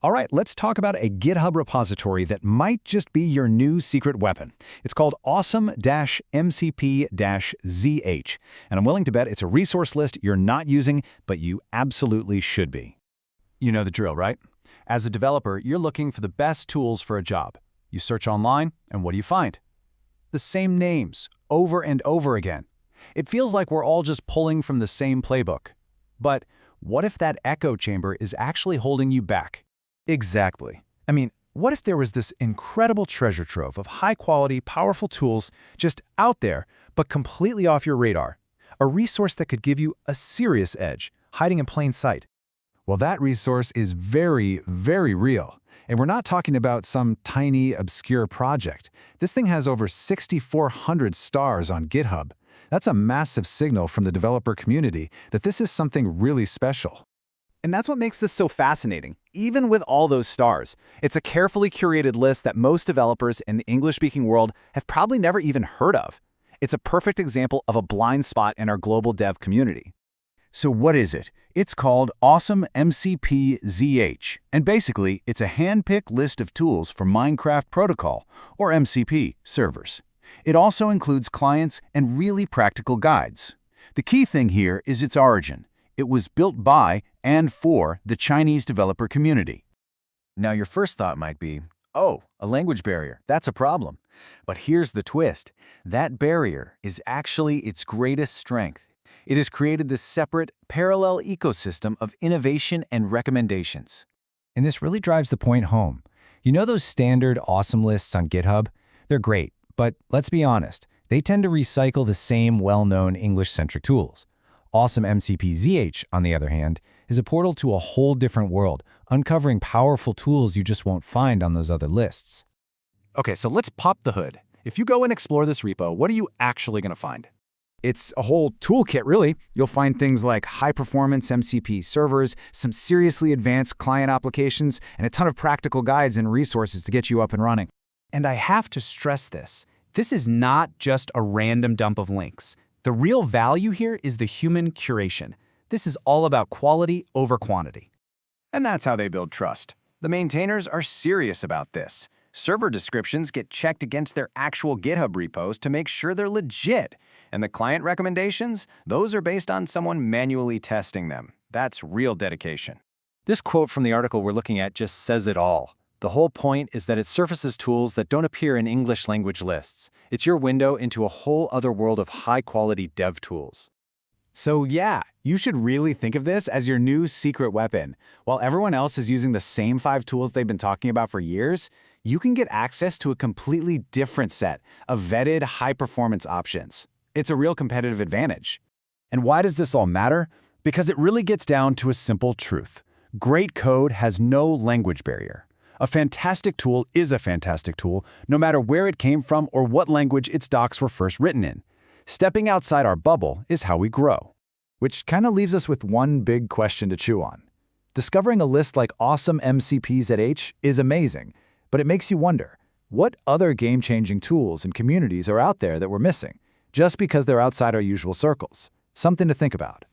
All right, let's talk about a GitHub repository that might just be your new secret weapon. It's called Awesome-MCP-ZH, and I'm willing to bet it's a resource list you're not using, but you absolutely should be. You know the drill, right? As a developer, you're looking for the best tools for a job. You search online, and what do you find? The same names, over and over again. It feels like we're all just pulling from the same playbook. But what if that echo chamber is actually holding you back? Exactly. I mean, what if there was this incredible treasure trove of high-quality, powerful tools just out there, but completely off your radar? A resource that could give you a serious edge, hiding in plain sight. Well, that resource is very, very real. And we're not talking about some tiny, obscure project. This thing has over 6,400 stars on GitHub. That's a massive signal from the developer community that this is something really special. And that's what makes this so fascinating, even with all those stars. It's a carefully curated list that most developers in the English-speaking world have probably never even heard of. It's a perfect example of a blind spot in our global dev community. So what is it? It's called Awesome-MCP-ZH, and basically, it's a hand-picked list of tools for Minecraft Protocol, or MCP, servers. It also includes clients and really practical guides. The key thing here is its origin. It was built by and for the Chinese developer community. Now your first thought might be, oh, a language barrier, that's a problem. But here's the twist. That barrier is actually its greatest strength. It has created this separate, parallel ecosystem of innovation and recommendations. And this really drives the point home. You know those standard awesome lists on GitHub? They're great, but let's be honest, they tend to recycle the same well-known English-centric tools. Awesome-MCP-ZH, on the other hand, is a portal to a whole different world, uncovering powerful tools you just won't find on those other lists. Okay, so let's pop the hood. If you go and explore this repo, what are you actually going to find? It's a whole toolkit, really. You'll find things like high-performance MCP servers, some seriously advanced client applications, and a ton of practical guides and resources to get you up and running. And I have to stress this. This is not just a random dump of links. The real value here is the human curation. This is all about quality over quantity. And that's how they build trust. The maintainers are serious about this. Server descriptions get checked against their actual GitHub repos to make sure they're legit. And the client recommendations, those are based on someone manually testing them. That's real dedication. This quote from the article we're looking at just says it all. The whole point is that it surfaces tools that don't appear in English language lists. It's your window into a whole other world of high-quality dev tools. So yeah, you should really think of this as your new secret weapon. While everyone else is using the same 5 tools they've been talking about for years, you can get access to a completely different set of vetted high-performance options. It's a real competitive advantage. And why does this all matter? Because it really gets down to a simple truth. Great code has no language barrier. A fantastic tool is a fantastic tool, no matter where it came from or what language its docs were first written in. Stepping outside our bubble is how we grow. Which kind of leaves us with one big question to chew on. Discovering a list like Awesome-MCP-ZH is amazing, but it makes you wonder, what other game-changing tools and communities are out there that we're missing, just because they're outside our usual circles? Something to think about.